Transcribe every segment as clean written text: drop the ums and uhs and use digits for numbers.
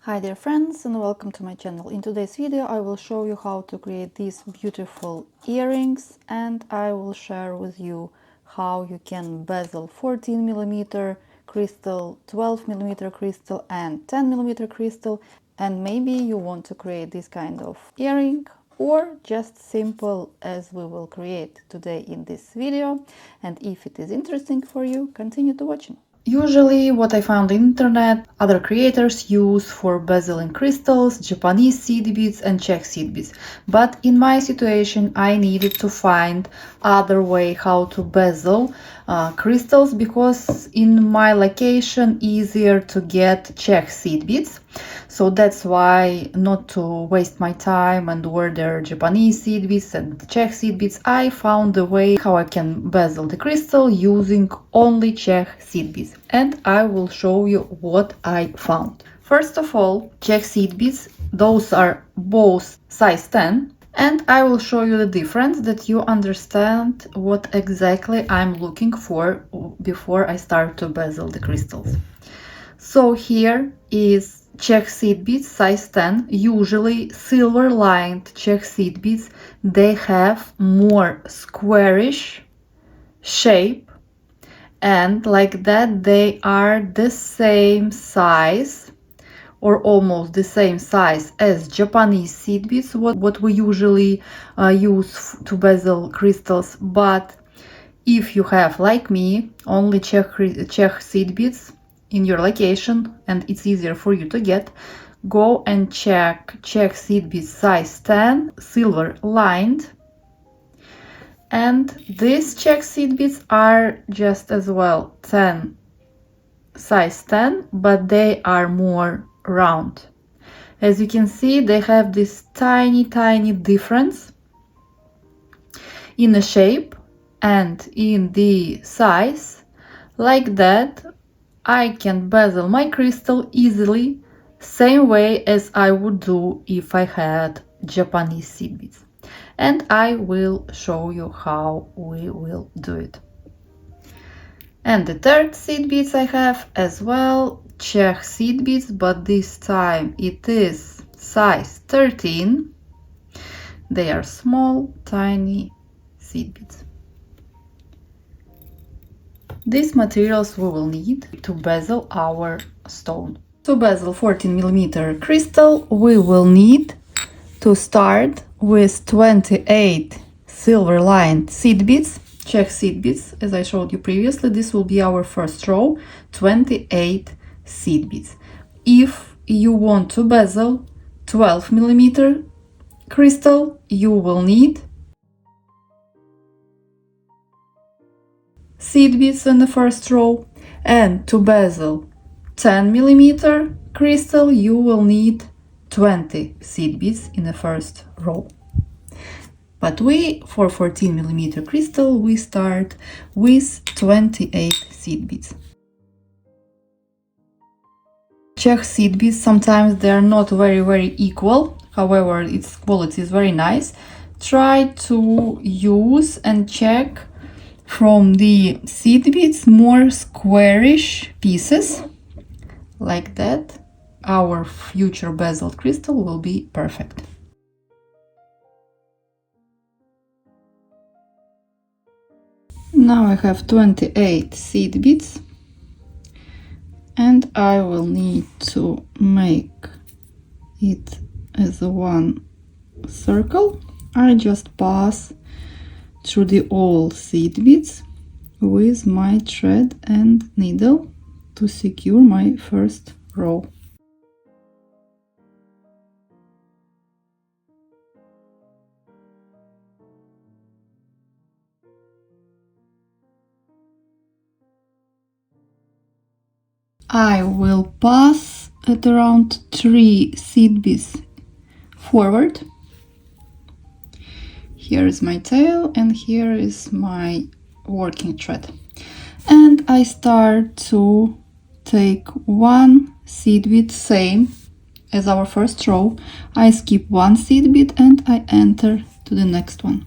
Hi dear friends, and welcome to my channel. In today's video I will show you how to create these beautiful earrings, and I will share with you how you can bezel 14mm crystal, 12mm crystal and 10mm crystal, and maybe you want to create this kind of earring or just simple as we will create today in this video. And if it is interesting for you, continue to watching. Usually what I found on the internet, other creators use for bezeling crystals, Japanese seed beads and Czech seed beads. But in my situation I needed to find other way how to bezel crystals, because in my location easier to get Czech seed beads. So that's why, not to waste my time and order Japanese seed beads and Czech seed beads, I found a way how I can bezel the crystal using only Czech seed beads. And I will show you what I found. First of all, Czech seed beads, those are both size 10. And I will show you the difference, that you understand what exactly I'm looking for before I start to bezel the crystals. So here is Czech seed beads size 10, usually silver lined Czech seed beads. They have more squarish shape, and like that they are the same size or almost the same size as Japanese seed beads, what we usually use to bezel crystals. But if you have, like me, only Czech seed beads in your location and it's easier for you to get, go and check Czech seed beads size 10, silver lined. And these Czech seed beads are just as well 10, size 10, but they are more round. As you can see, they have this tiny difference in the shape and in the size. Like that I can bezel my crystal easily, same way as I would do if I had Japanese seed beads. And I will show you how we will do it. And the third seed beads I have as well, Czech seed beads, but this time it is size 13. They are small, tiny seed beads. These materials we will need to bezel our stone. To bezel 14mm crystal, we will need to start with 28 silver lined seed beads, Czech seed beads, as I showed you previously. This will be our first row, 28 seed beads. If you want to bezel 12mm crystal, you will need seed beads in the first row, and to bezel 10mm crystal you will need 20 seed beads in the first row. But for 14mm crystal we start with 28 seed beads. Czech seed beads, sometimes they are not very equal, however its quality is very nice. Try to use and check from the seed beads more squarish pieces, like that. Our future bezeled crystal will be perfect. Now I have 28 seed beads and I will need to make it as one circle. I just pass through the all seed beads with my thread and needle to secure my first row. I will pass at around 3 seed beads forward. Here is my tail and here is my working thread. And I start to take one seed bead, same as our first row. I skip one seed bead and I enter to the next one.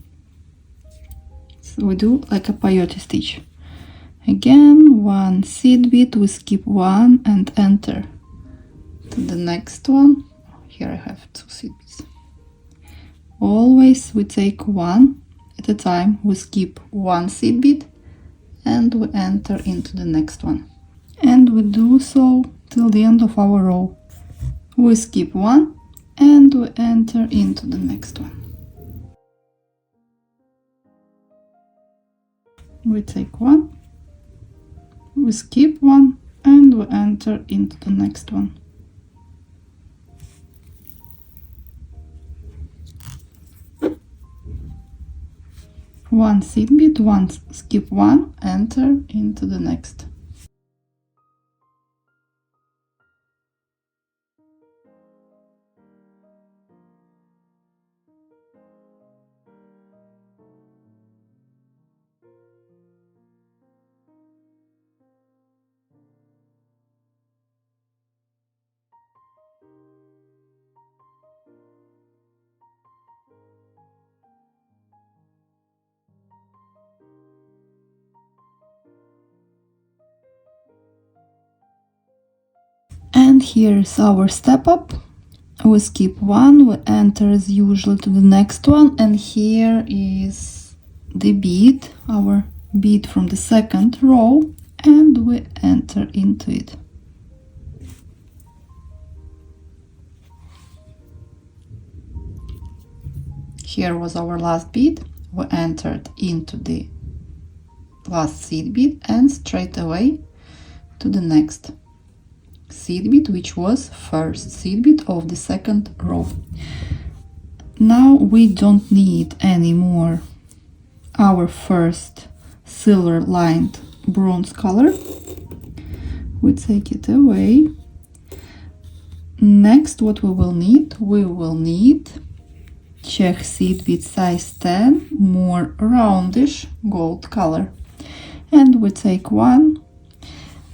So we do like a peyote stitch. Again, one seed bead, we skip one and enter to the next one. Here I have 2 seed beads. Always we take one at a time. We skip one seed bead and we enter into the next one. And we do so till the end of our row. We skip one and we enter into the next one. We take one, we skip one, and we enter into the next one. One seed bead, one skip one, enter into the next. And here is our step up. We skip one, we enter as usual to the next one, and here is the bead, our bead from the second row, and we enter into it. Here was our last bead. We entered into the last seed bead and straight away to the next seed bead, which was first seed bead of the second row. Now we don't need anymore our first silver lined bronze color. We take it away. Next, what we will need Czech seed bead size 10, more roundish gold color. And we take one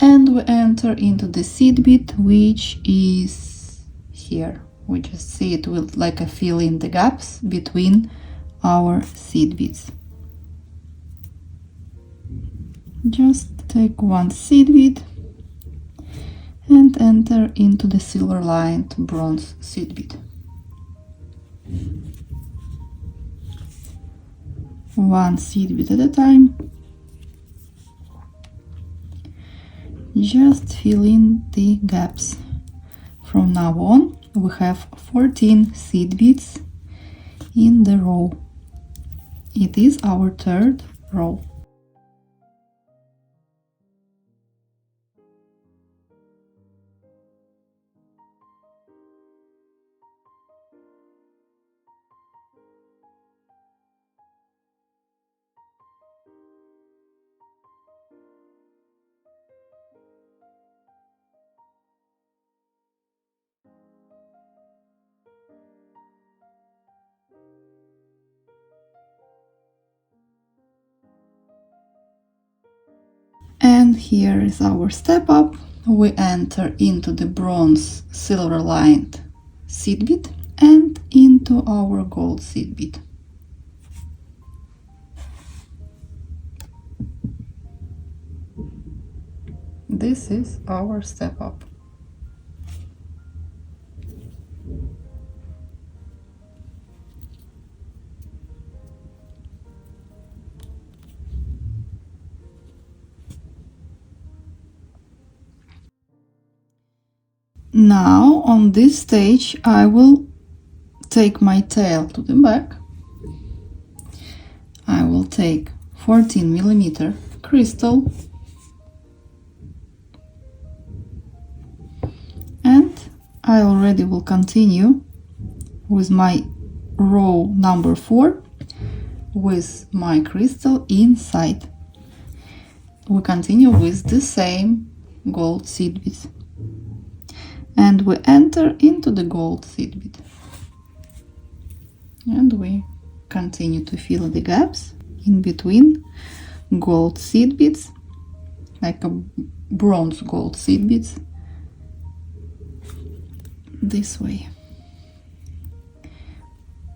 and we enter into the seed bead, which is here. We just see it will like a fill in the gaps between our seed beads. Just take one seed bead and enter into the silver lined bronze seed bead. One seed bead at a time. Just fill in the gaps. From now on, we have 14 seed beads in the row. It is our third row. And here is our step up. We enter into the bronze silver lined seed bead and into our gold seed bead. This is our step up. Now on this stage I will take my tail to the back. I will take 14mm crystal and I already will continue with my row number 4 with my crystal inside. We continue with the same gold seed beads. And we enter into the gold seed bead. And we continue to fill the gaps in between gold seed beads, like a bronze gold seed beads, this way.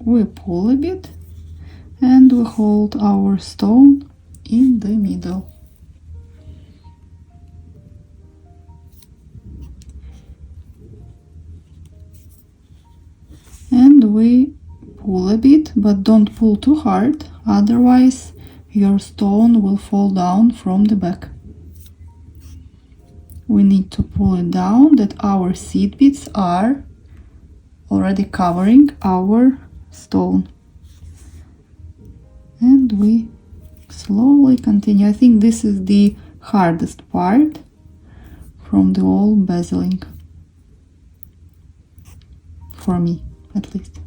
We pull a bit and we hold our stone in the middle. and we pull a bit, but don't pull too hard, otherwise your stone will fall down from the back. We need to pull it down that our seed beads are already covering our stone. And we slowly continue. I think this is the hardest part from the whole bezeling, for me at least.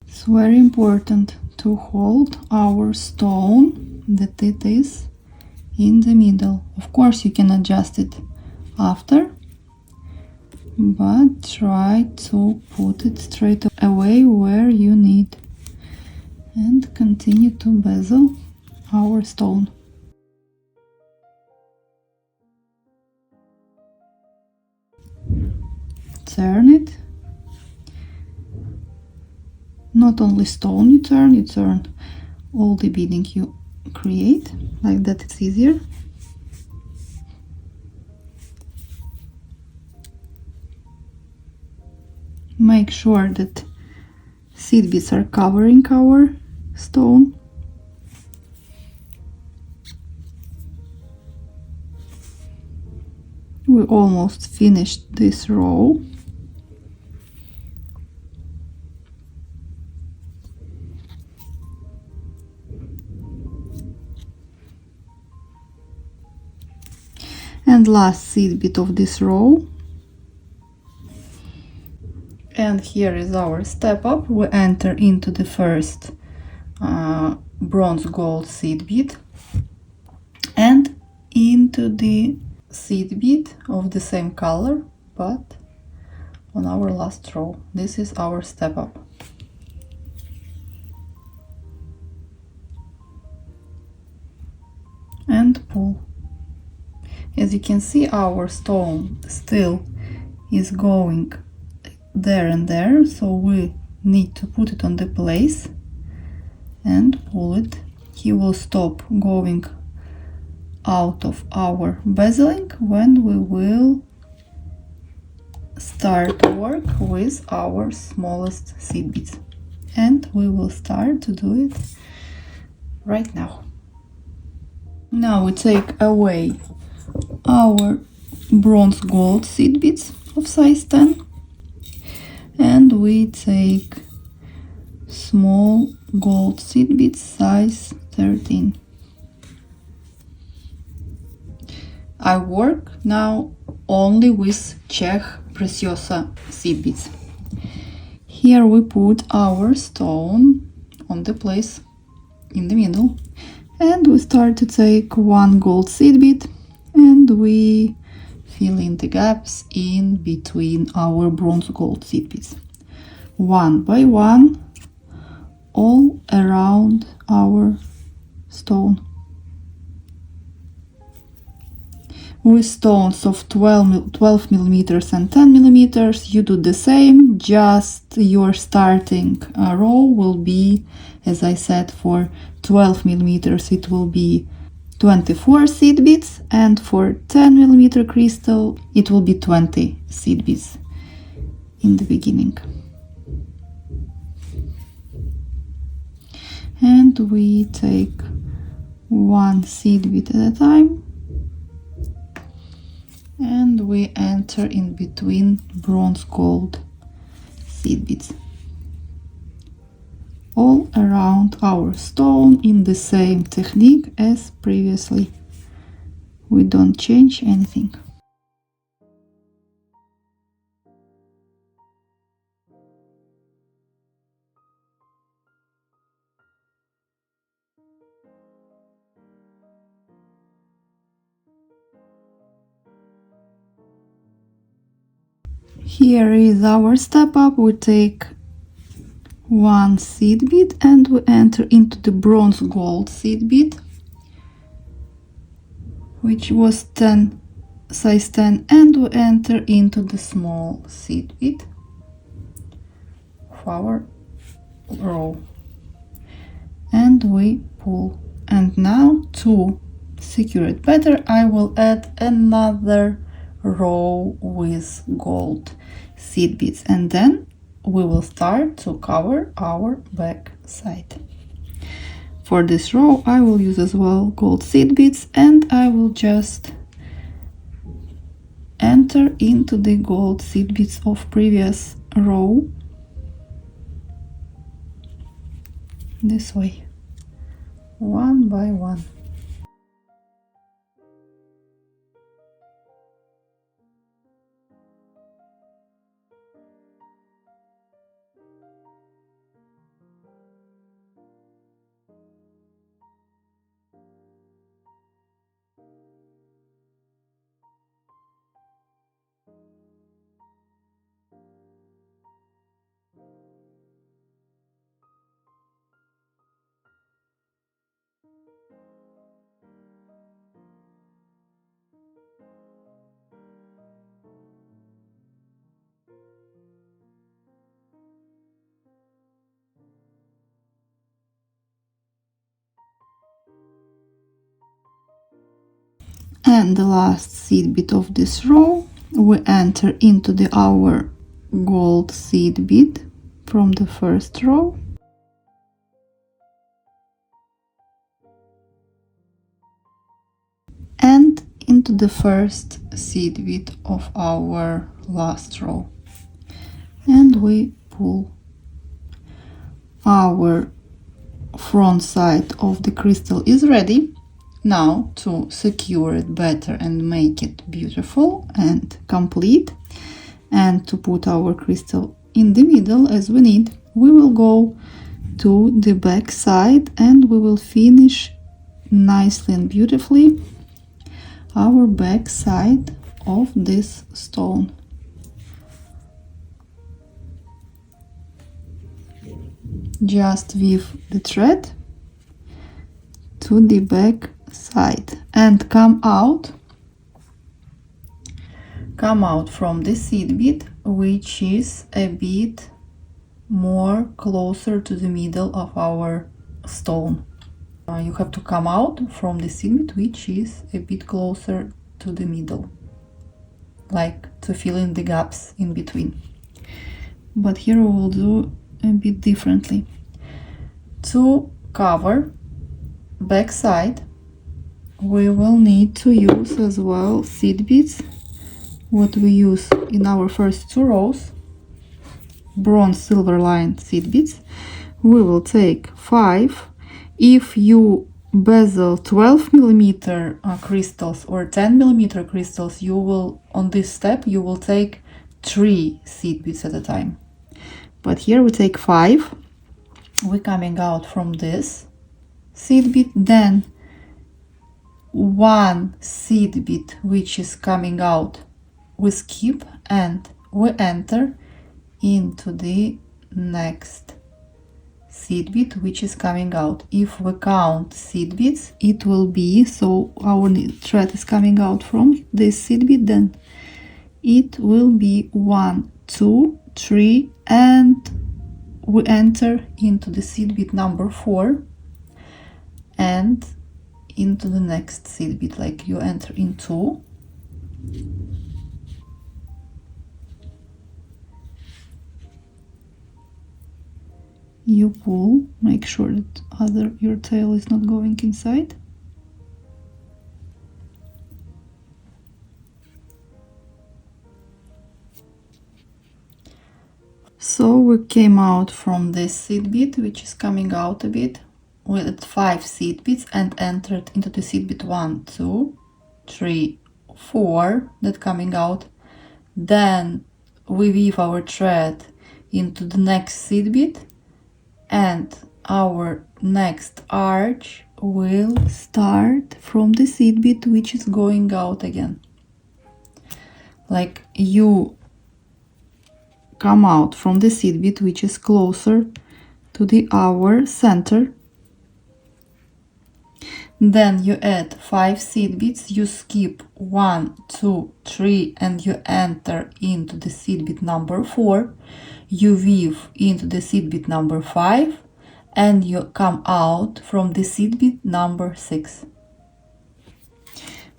It's very important to hold our stone that it is in the middle. Of course you can adjust it after, but try to put it straight away where you need, and continue to bezel our stone. Turn it. Not only stone you turn all the beading you create, like that it's easier. Make sure that seed beads are covering our stone. We almost finished this row. And last seed bead of this row. And here is our step up. We enter into the first bronze gold seed bead and into the seed bead of the same color, but on our last row. This is our step up. And pull. As you can see, our stone still is going there and there, so we need to put it on the place and pull it. He will stop going out of our bezeling when we will start work with our smallest seed beads, and we will start to do it right now. Now we take away our bronze gold seed beads of size 10 and we take small gold seed beads size 13. I work now only with Czech Preciosa seed beads. Here we put our stone on the place in the middle and we start to take one gold seed bead and we fill in the gaps in between our bronze gold seed beads, one by one, all around our stone. With stones of 12 millimeters and 10 millimeters, you do the same, just your starting row will be, as I said, for 12 millimeters it will be 24 seed beads, and for 10 millimeter crystal it will be 20 seed beads in the beginning. And we take one seed bead at a time and we enter in between bronze gold seed beads all around our stone in the same technique as previously. We don't change anything. Here is our step up. We take one seed bead and we enter into the bronze gold seed bead, which was 10, size 10, and we enter into the small seed bead of our row, and we pull. And now, to secure it better, I will add another row with gold seed beads, and then we will start to cover our back side. For this row I will use as well gold seed beads, and I will just enter into the gold seed beads of previous row this way, one by one. And the last seed bead of this row, we enter into our gold seed bead from the first row, and into the first seed bead of our last row, and we pull. Our front side of the crystal is ready. Now, to secure it better and make it beautiful and complete, and to put our crystal in the middle as we need, we will go to the back side and we will finish nicely and beautifully our back side of this stone. Just weave the thread to the back side and come out from the seed bead, which is a bit more closer to the middle of our stone. You have to come out from the seed bead which is a bit closer to the middle, like to fill in the gaps in between. But here we will do a bit differently. To cover back side, we will need to use as well seed beads, what we use in our first two rows, bronze silver line seed beads. We will take 5. If you bezel 12mm crystals or 10mm crystals, you will, on this step, you will take 3 seed beads at a time. But here we take 5. We're coming out from this seed bead, then 1 seed bead which is coming out, we skip and we enter into the next seed bead which is coming out. If we count seed beads, it will be, so our thread is coming out from this seed bead, then it will be 1, 2, 3, and we enter into the seed bead number 4 and into the next seed bead, like you enter in 2, you pull, make sure that your tail is not going inside, so we came out from this seed bead which is coming out a bit with 5 seed beads and entered into the seed bead 1, 2, 3, 4 that coming out. Then we weave our thread into the next seed bead, and our next arch will start from the seed bead which is going out again. Like you come out from the seed bead which is closer to our center, Then you add 5 seed beads, you skip 1, 2, 3 and you enter into the seed bead number 4. You weave into the seed bead number 5 and you come out from the seed bead number 6.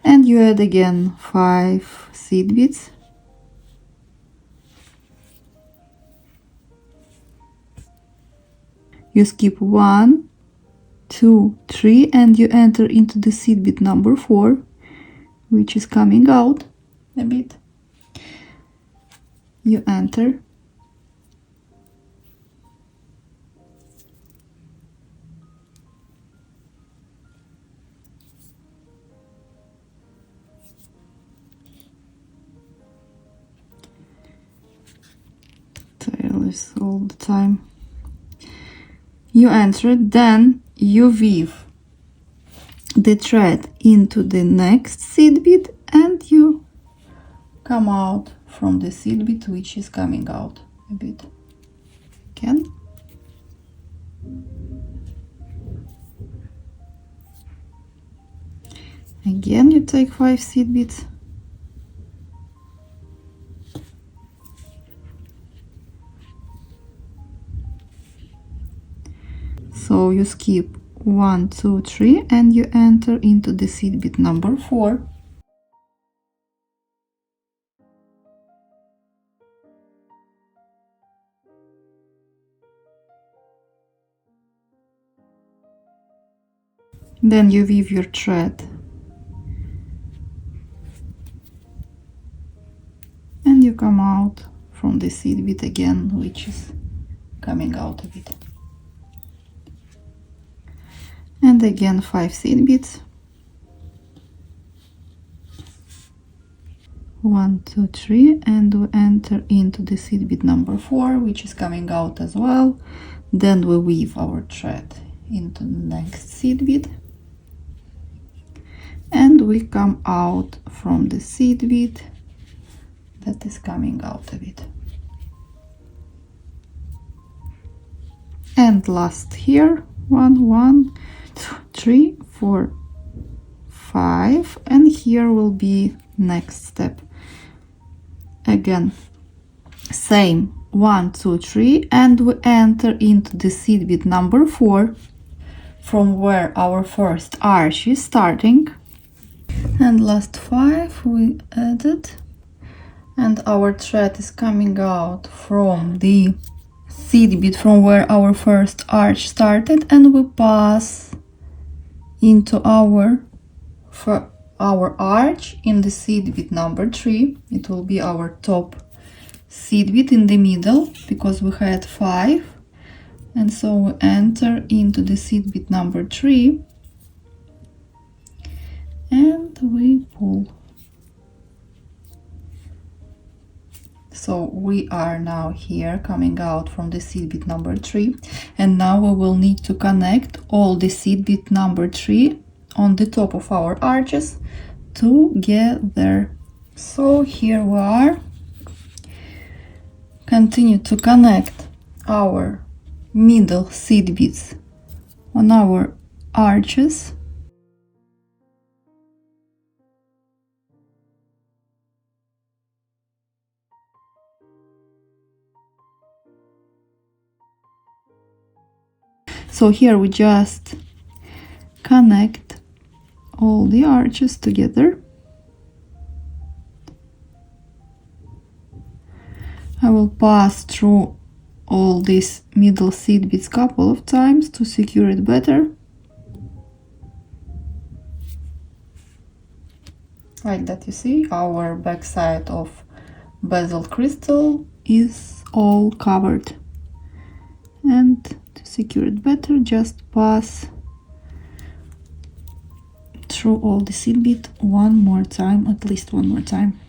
And you add again 5 seed beads. You skip 1, 2, 3 and you enter into the seed bead number 4, which is coming out a bit. You enter. Tail is all the time. You enter it, then you weave the thread into the next seed bead and you come out from the seed bead which is coming out a bit again. Again you take 5 seed beads. So you skip 1, 2, 3 and you enter into the seed bead number 4. Then you weave your thread and you come out from the seed bead again, which is coming out a bit. And again 5 seed beads. 1, 2, 3 and we enter into the seed bead number 4, which is coming out as well. Then we weave our thread into the next seed bead and we come out from the seed bead that is coming out a bit. And last here 1, 2, 3, 4, 5 and here will be next step. Again same 1, 2, 3 and we enter into the seed bead number 4 from where our first arch is starting. And last 5 we added and our thread is coming out from the seed bead from where our first arch started and we pass into our arch in the seed bead number 3. It will be our top seed bead in the middle because we had 5, and so we enter into the seed bead number 3 and we pull. So we are now here coming out from the seed bead number 3 and now we will need to connect all the seed bead number 3 on the top of our arches together. So here we are. Continue to connect our middle seed beads on our arches. So here we just connect all the arches together. I will pass through all these middle seed beads couple of times to secure it better. Like that, you see, our back side of bezel crystal is all covered. And to secure it better, just pass through all the seed bead one more time, at least one more time.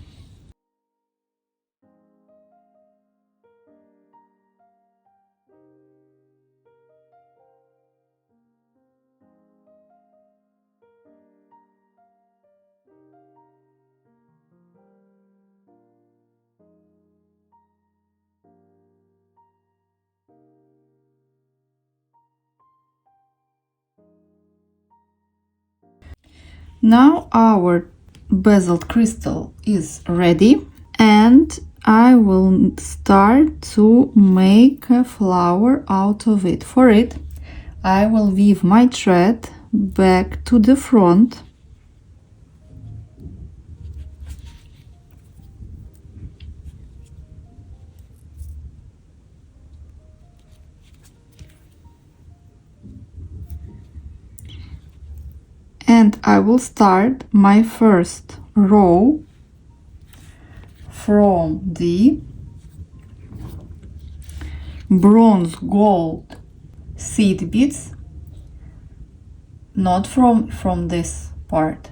Now our bezeled crystal is ready, and I will start to make a flower out of it. For it, I will weave my thread back to the front, and I will start my first row from the bronze gold seed beads, not from this part,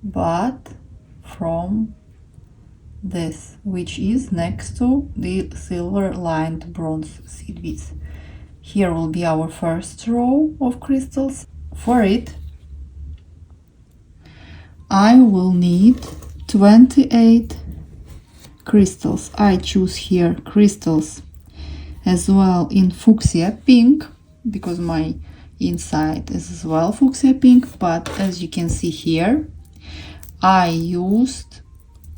but from this, which is next to the silver lined bronze seed beads. Here will be our first row of crystals. For it, I will need 28 crystals. I choose here crystals as well in fuchsia pink, because my inside is as well fuchsia pink, but as you can see here, I used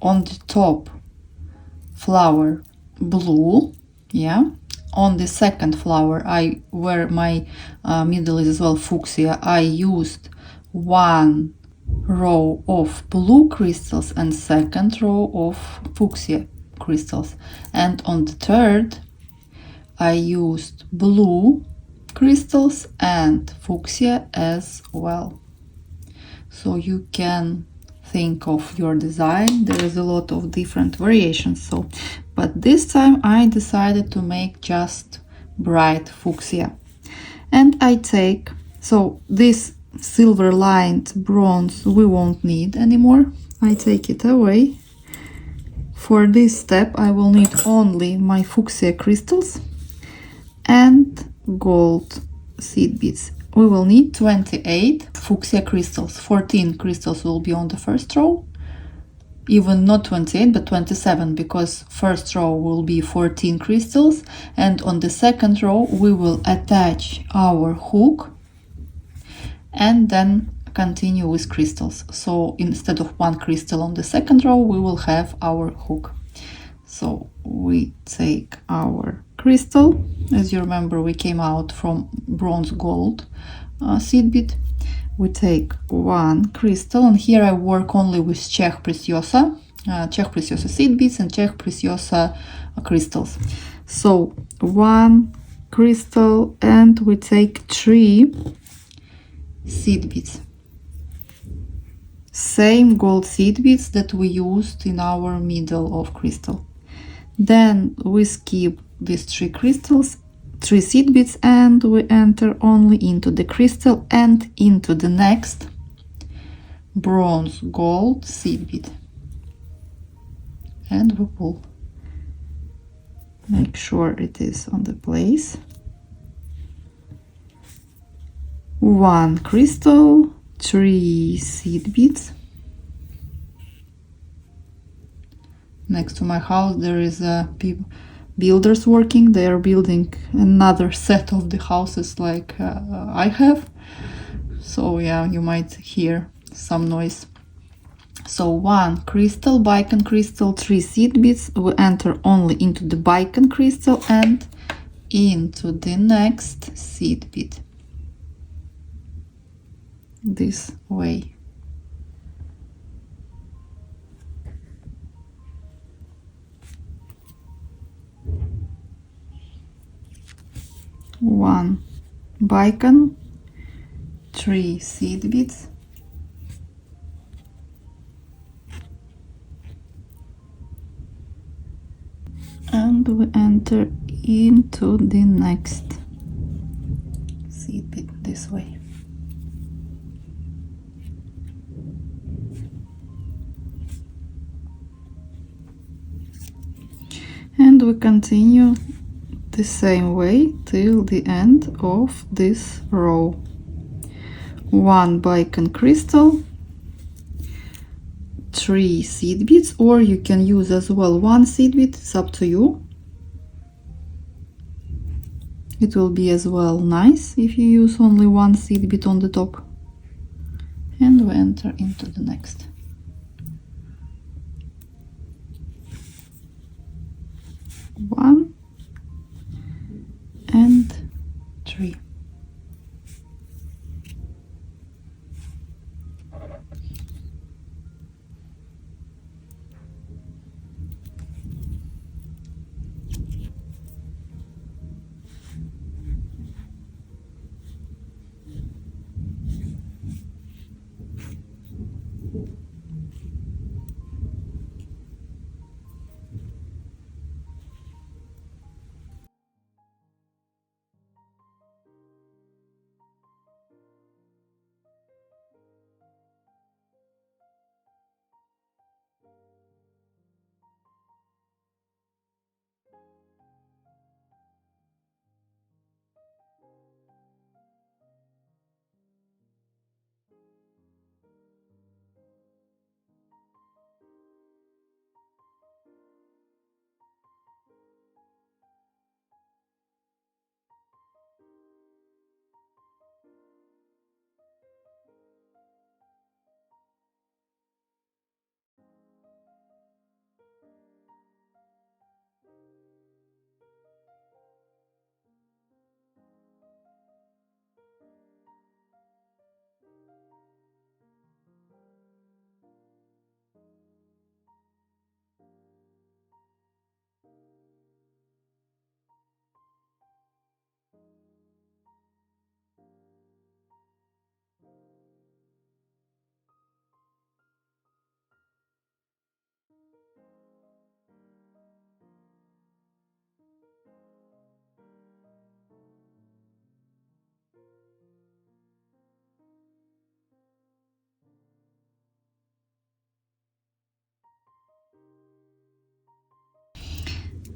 on the top flower blue, yeah. On the second flower, where my middle is as well fuchsia, I used one row of blue crystals and second row of fuchsia crystals, and on the third I used blue crystals and fuchsia as well. So you can think of your design. There is a lot of different variations, so but this time I decided to make just bright fuchsia. And I take, so this silver lined bronze we won't need anymore. I take it away. For this step I will need only my fuchsia crystals and gold seed beads. We will need 28 fuchsia crystals. 14 crystals will be on the first row, even not 28 but 27, because first row will be 14 crystals, and on the second row we will attach our hook and then continue with crystals. So instead of one crystal on the second row, we will have our hook. So we take our crystal. As you remember, we came out from bronze gold seed bead. We take one crystal, and here I work only with Czech Preciosa seed beads and Czech Preciosa crystals. So one crystal, and we take 3 seed beads, same gold seed beads that we used in our middle of crystal. Then we skip these 3 crystals, 3 seed beads, and we enter only into the crystal and into the next bronze gold seed bead, and we will make sure it is on the place. 1 crystal, 3 seed beads. Next to my house there is a builders working. They are building another set of the houses like I have. So yeah, you might hear some noise. So 1 crystal, bicon crystal, 3 seed beads. We enter only into the bicon crystal and into the next seed bead. This way. One bicon, 3 seed beads, and we enter into the next seed bead this way. And we continue the same way till the end of this row. 1 bicon crystal, 3 seed beads, or you can use as well 1 seed bead, it's up to you. It will be as well nice if you use only 1 seed bead on the top. and we enter into the next. One and 3.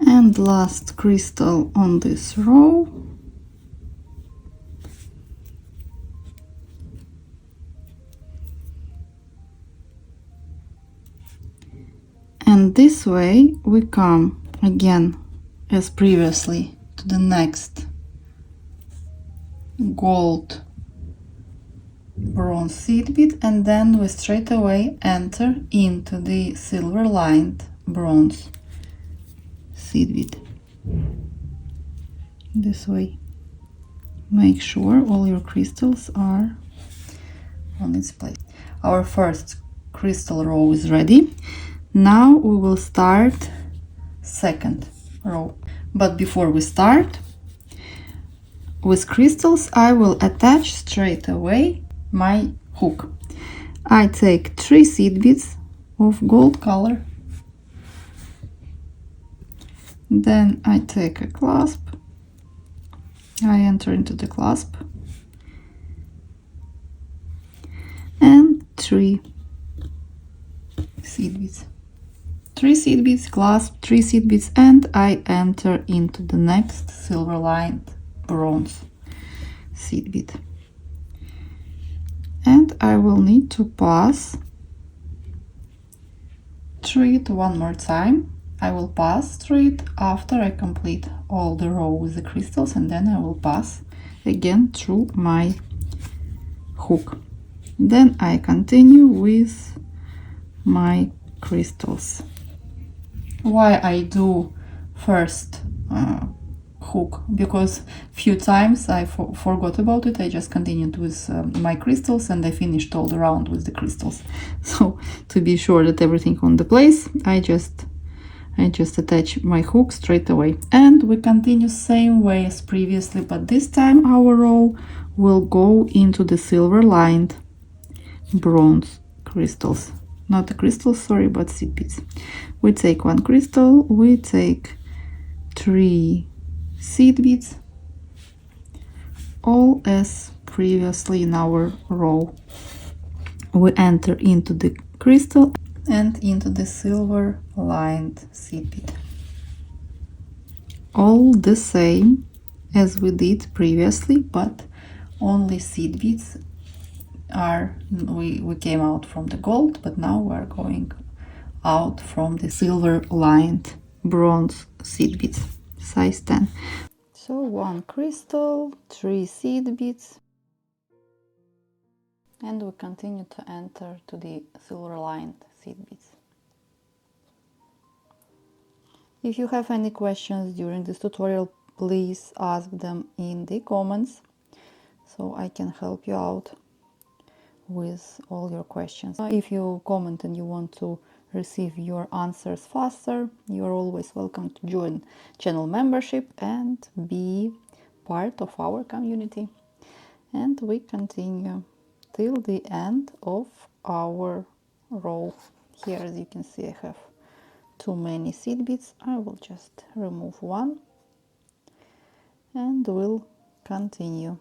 And last crystal on this row. And this way we come again, as previously, to the next gold bronze seed bead, and then we straight away enter into the silver lined bronze seed bead. This way. Make sure all your crystals are on its place. Our first crystal row is ready. Now we will start second row. But before we start with crystals, I will attach straight away my hook. I take 3 seed beads of gold color. Then I take a clasp. I enter into the clasp. And 3 seed beads. 3 seed beads, clasp, 3 seed beads, and I enter into the next silver lined bronze seed bead. And I will need to pass through it one more time. I will pass through it after I complete all the row with the crystals, and then I will pass again through my hook. Then I continue with my crystals. Why I do first hook? Because few times I forgot about it. I just continued with my crystals and I finished all the round with the crystals. So to be sure that everything on the place, I just attach my hook straight away. And we continue same way as previously, but this time our row will go into the silver lined bronze crystals. Not the crystals, sorry, but seed beads. We take 1 crystal, we take 3 seed beads, all as previously in our row. We enter into the crystal and into the silver lined seed bead. All the same as we did previously, but only seed beads are, we came out from the gold, but now we're going out from the silver lined bronze seed beads, size 10. So 1 crystal, 3 seed beads, And we continue to enter to the silver lined seed beads. If you have any questions during this tutorial, please ask them in the comments so I can help you out with all your questions. If you comment and you want to receive your answers faster, you're always welcome to join channel membership and be part of our community. And we continue till the end of our row. Here, as you can see, I have too many seed beads. I will just remove one and we'll continue.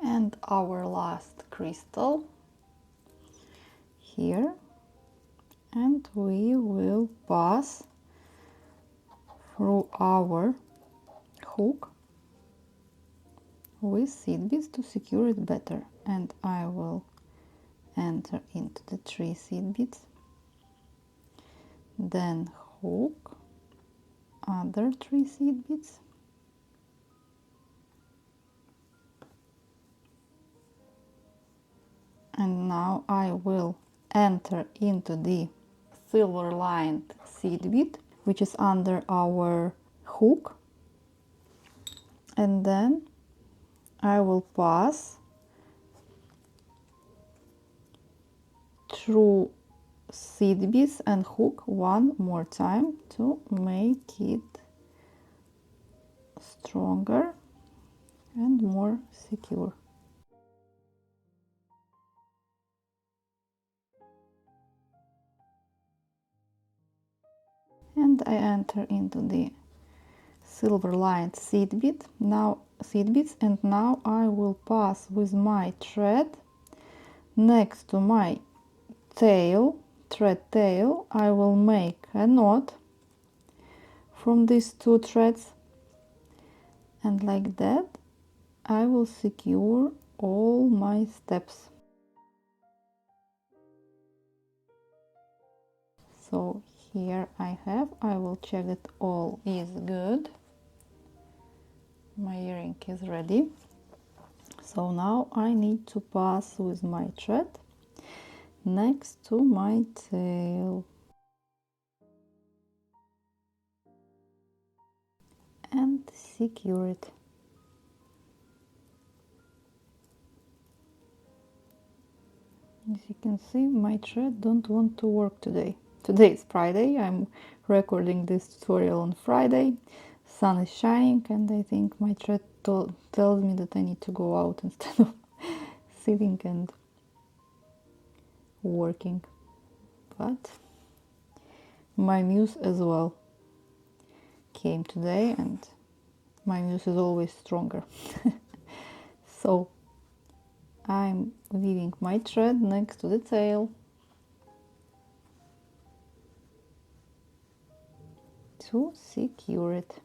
And our last crystal here, and we will pass through our hook with seed beads to secure it better. And I will enter into the 3 seed beads, then hook other 3 seed beads, and now I will enter into the silver lined seed bead, which is under our hook, and then I will pass through seed beads and hook one more time to make it stronger and more secure. And I enter into the silver lined seed bead, now seed beads, and now I will pass with my thread next to my tail, thread tail. I will make a knot from these 2 threads, and like that I will secure all my steps. So here I will check that all is good. My earring is ready. So now I need to pass with my thread next to my tail and secure it. As you can see, my thread don't want to work today. Today is Friday. I'm recording this tutorial on Friday. Sun is shining and I think my thread tells me that I need to go out instead of sitting and working. But my muse as well came today, and my muse is always stronger. So I'm weaving my thread next to the tail to secure it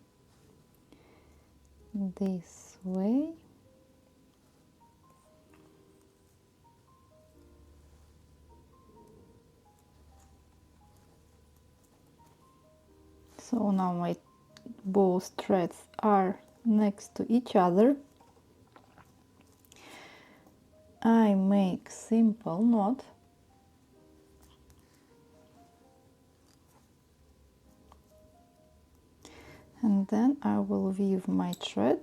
this way. So now my both threads are next to each other, I make simple knot, and then I will weave my thread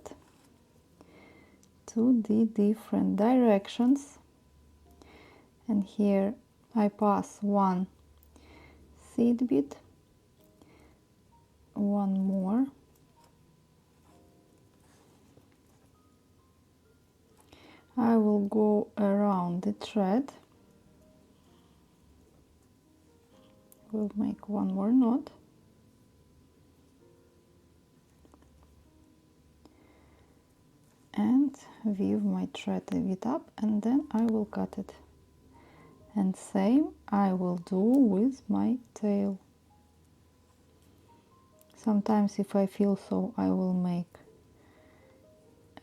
to the different directions, and here I pass one seed bead, one more, I will go around the thread, will make one more knot, and weave my thread a bit up, and then I will cut it. And same I will do with my tail. Sometimes if I feel so, I will make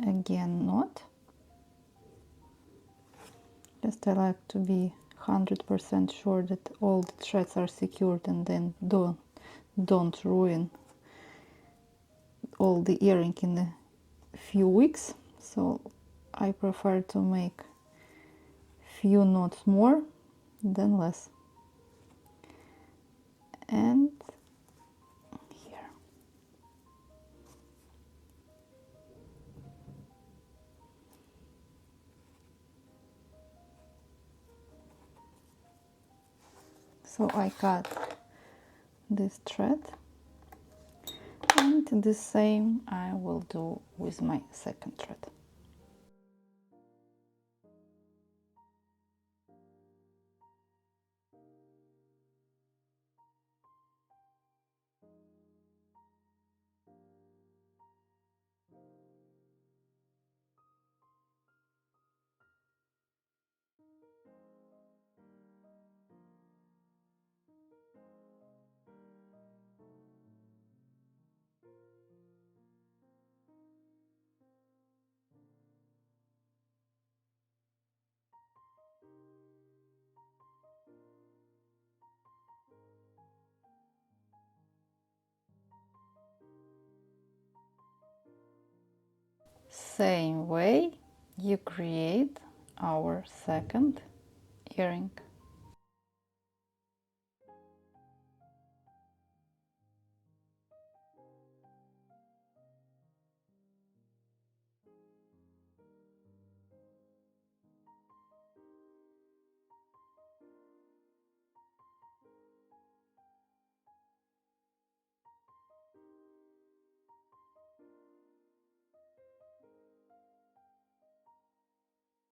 again knot. Just I like to be 100% sure that all the threads are secured, and then don't ruin all the earring in a few weeks. So I prefer to make few knots more than less. And here. So I cut this thread, and the same I will do with my second thread. Same way you create our second earring.